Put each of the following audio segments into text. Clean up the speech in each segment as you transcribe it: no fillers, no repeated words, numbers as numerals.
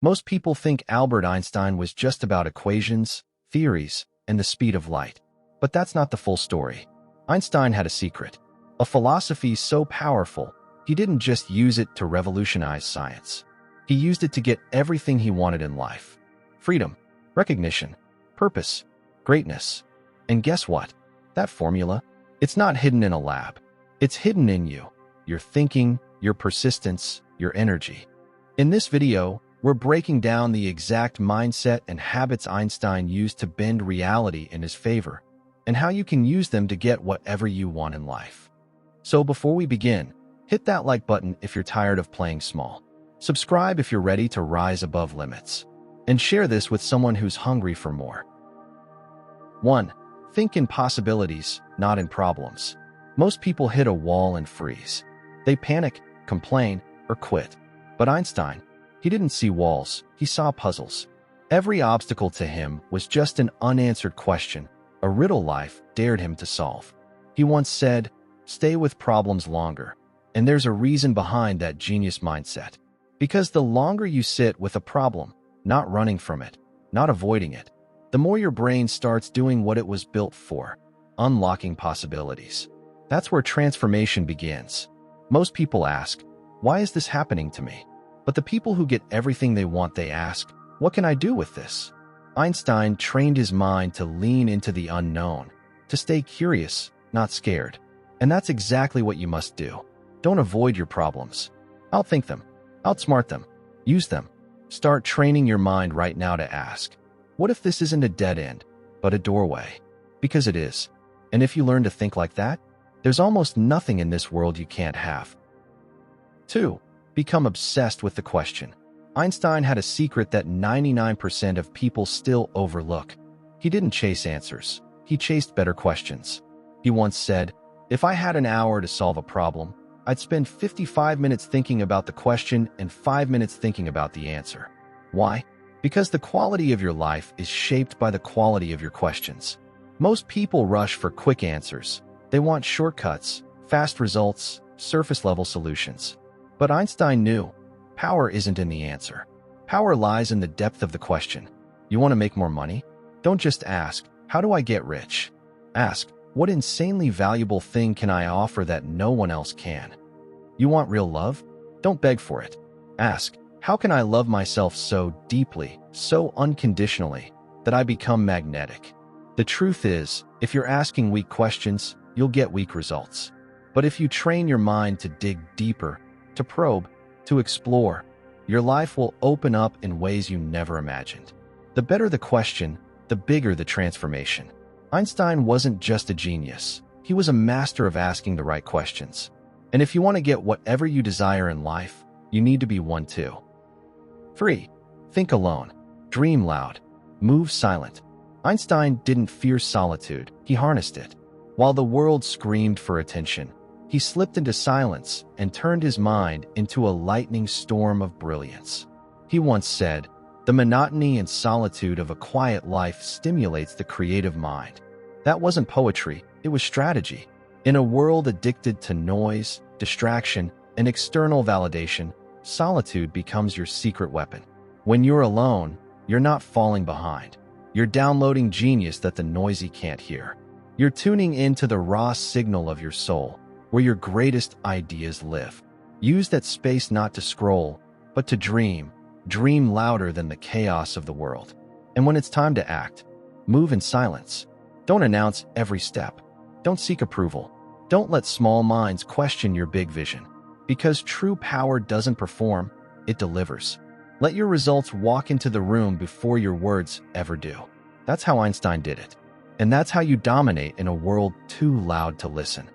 Most people think Albert Einstein was just about equations, theories, and the speed of light. But that's not the full story. Einstein had a secret, a philosophy so powerful, he didn't just use it to revolutionize science. He used it to get everything he wanted in life. Freedom, recognition, purpose, greatness. And guess what? That formula, it's not hidden in a lab. It's hidden in you, your thinking, your persistence, your energy. In this video, we're breaking down the exact mindset and habits Einstein used to bend reality in his favor, and how you can use them to get whatever you want in life. So before we begin, hit that like button if you're tired of playing small. Subscribe if you're ready to rise above limits. And share this with someone who's hungry for more. 1. Think in possibilities, not in problems. Most people hit a wall and freeze. They panic, complain, or quit. But Einstein, he didn't see walls, he saw puzzles. Every obstacle to him was just an unanswered question, a riddle life dared him to solve. He once said, "Stay with problems longer." And there's a reason behind that genius mindset. Because the longer you sit with a problem, not running from it, not avoiding it, the more your brain starts doing what it was built for, unlocking possibilities. That's where transformation begins. Most people ask, why is this happening to me? But the people who get everything they want, they ask, what can I do with this? Einstein trained his mind to lean into the unknown, to stay curious, not scared. And that's exactly what you must do. Don't avoid your problems. Outthink them, outsmart them, use them. Start training your mind right now to ask, what if this isn't a dead end, but a doorway? Because it is. And if you learn to think like that, there's almost nothing in this world you can't have. 2. Become obsessed with the question. Einstein had a secret that 99% of people still overlook. He didn't chase answers. He chased better questions. He once said, if I had an hour to solve a problem, I'd spend 55 minutes thinking about the question and 5 minutes thinking about the answer. Why? Because the quality of your life is shaped by the quality of your questions. Most people rush for quick answers. They want shortcuts, fast results, surface-level solutions. But Einstein knew, power isn't in the answer. Power lies in the depth of the question. You want to make more money? Don't just ask, how do I get rich? Ask, what insanely valuable thing can I offer that no one else can? You want real love? Don't beg for it. Ask, how can I love myself so deeply, so unconditionally, that I become magnetic? The truth is, if you're asking weak questions, you'll get weak results. But if you train your mind to dig deeper, to probe, to explore, your life will open up in ways you never imagined. The better the question, the bigger the transformation. Einstein wasn't just a genius. He was a master of asking the right questions. And if you want to get whatever you desire in life, you need to be one too. 3. Think alone. Dream loud. Move silent. Einstein didn't fear solitude. He harnessed it. While the world screamed for attention, he slipped into silence and turned his mind into a lightning storm of brilliance. He once said, the monotony and solitude of a quiet life stimulates the creative mind. That wasn't poetry, it was strategy. In a world addicted to noise, distraction, and external validation, solitude becomes your secret weapon. When you're alone, you're not falling behind. You're downloading genius that the noisy can't hear. You're tuning into the raw signal of your soul, where your greatest ideas live. Use that space not to scroll, but to dream. Dream louder than the chaos of the world. And when it's time to act, move in silence. Don't announce every step. Don't seek approval. Don't let small minds question your big vision. Because true power doesn't perform, it delivers. Let your results walk into the room before your words ever do. That's how Einstein did it. And that's how you dominate in a world too loud to listen.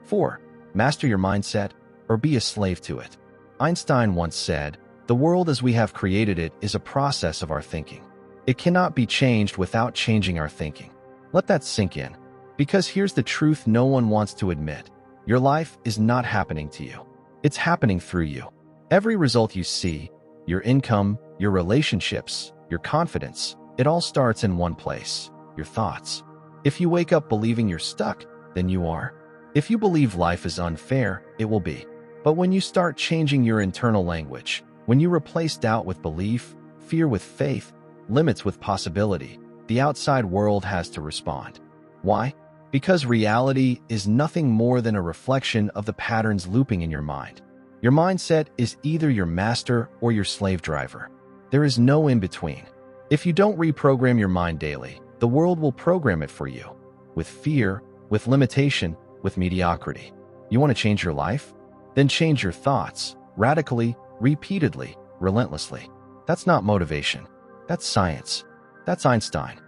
4. Master your mindset or be a slave to it. Einstein once said, the world as we have created it is a process of our thinking. It cannot be changed without changing our thinking. Let that sink in. Because here's the truth no one wants to admit. Your life is not happening to you. It's happening through you. Every result you see, your income, your relationships, your confidence, it all starts in one place, your thoughts. If you wake up believing you're stuck, then you are. If you believe life is unfair, it will be. But when you start changing your internal language, When you replace doubt with belief, fear with faith, limits with possibility, the outside world has to respond. Why? Because reality is nothing more than a reflection of the patterns looping in your mind. Your mindset is either your master or your slave driver. There is no in-between. If you don't reprogram your mind daily, the world will program it for you. With fear, with limitation, with mediocrity. You want to change your life? Then change your thoughts, radically, repeatedly, relentlessly. That's not motivation. That's science. That's Einstein.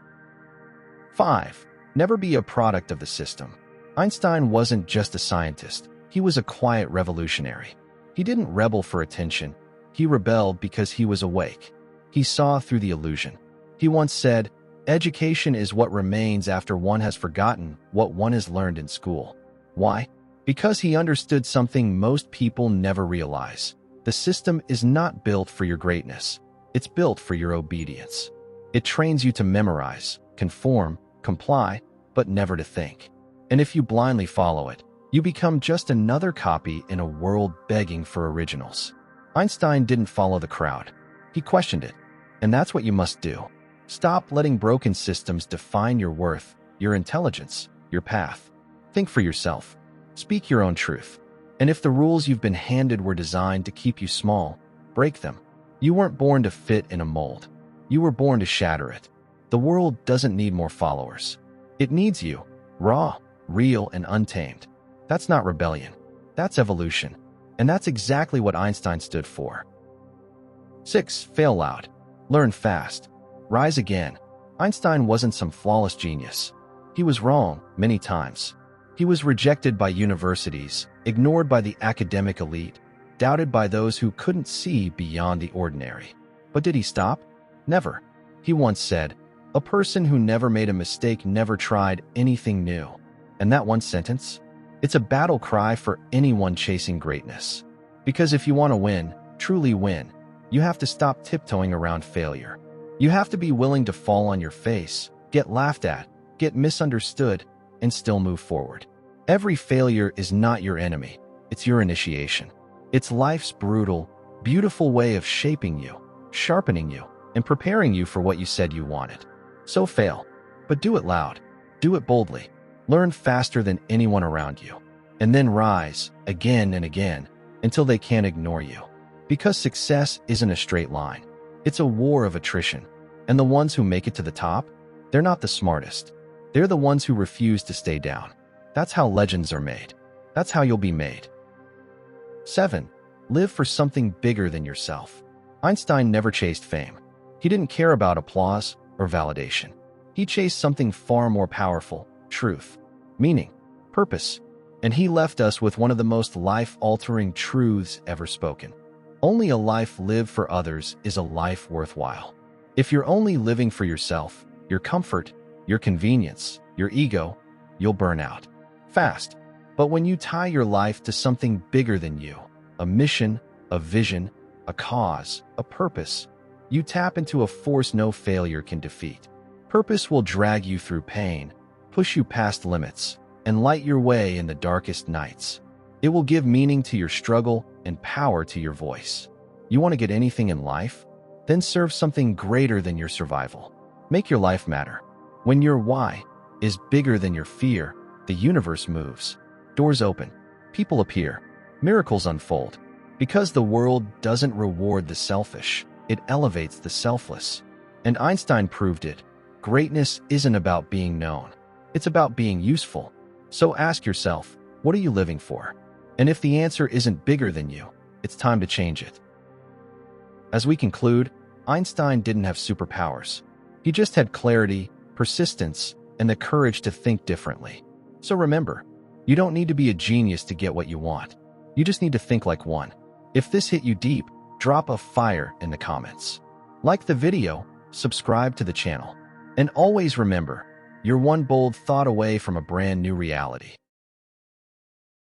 5. Never be a product of the system. Einstein wasn't just a scientist. He was a quiet revolutionary. He didn't rebel for attention. He rebelled because he was awake. He saw through the illusion. He once said, "Education is what remains after one has forgotten what one has learned in school." Why? Because he understood something most people never realize. The system is not built for your greatness. It's built for your obedience. It trains you to memorize, conform, comply, but never to think. And if you blindly follow it, you become just another copy in a world begging for originals. Einstein didn't follow the crowd. He questioned it. And that's what you must do. Stop letting broken systems define your worth, your intelligence, your path. Think for yourself. Speak your own truth. And if the rules you've been handed were designed to keep you small, break them. You weren't born to fit in a mold. You were born to shatter it. The world doesn't need more followers. It needs you, raw, real, and untamed. That's not rebellion. That's evolution. And that's exactly what Einstein stood for. 6. Fail loud. Learn fast. Rise again. Einstein wasn't some flawless genius. He was wrong many times. He was rejected by universities, ignored by the academic elite, doubted by those who couldn't see beyond the ordinary. But did he stop? Never. He once said, "A person who never made a mistake never tried anything new." And that one sentence? It's a battle cry for anyone chasing greatness. Because if you want to win, truly win, you have to stop tiptoeing around failure. You have to be willing to fall on your face, get laughed at, get misunderstood, and still move forward. Every failure is not your enemy. It's your initiation. It's life's brutal, beautiful way of shaping you, sharpening you, and preparing you for what you said you wanted. So fail, but do it loud. Do it boldly. Learn faster than anyone around you. And then rise, again and again, until they can't ignore you. Because success isn't a straight line. It's a war of attrition. And the ones who make it to the top, they're not the smartest. They're the ones who refuse to stay down. That's how legends are made. That's how you'll be made. 7. Live for something bigger than yourself. Einstein never chased fame. He didn't care about applause or validation. He chased something far more powerful: truth, meaning, purpose. And he left us with one of the most life-altering truths ever spoken. Only a life lived for others is a life worthwhile. If you're only living for yourself, your comfort, your convenience, your ego, you'll burn out fast. But when you tie your life to something bigger than you, a mission, a vision, a cause, a purpose, you tap into a force no failure can defeat. Purpose will drag you through pain, push you past limits, and light your way in the darkest nights. It will give meaning to your struggle and power to your voice. You want to get anything in life? Then serve something greater than your survival. Make your life matter. When your why is bigger than your fear, the universe moves. Doors open. People appear. Miracles unfold. Because the world doesn't reward the selfish, it elevates the selfless. And Einstein proved it. Greatness isn't about being known. It's about being useful. So ask yourself, what are you living for? And if the answer isn't bigger than you, it's time to change it. As we conclude, Einstein didn't have superpowers. He just had clarity, persistence, and the courage to think differently. So remember, you don't need to be a genius to get what you want. You just need to think like one. If this hit you deep, drop a fire in the comments. Like the video, subscribe to the channel. And always remember, you're one bold thought away from a brand new reality.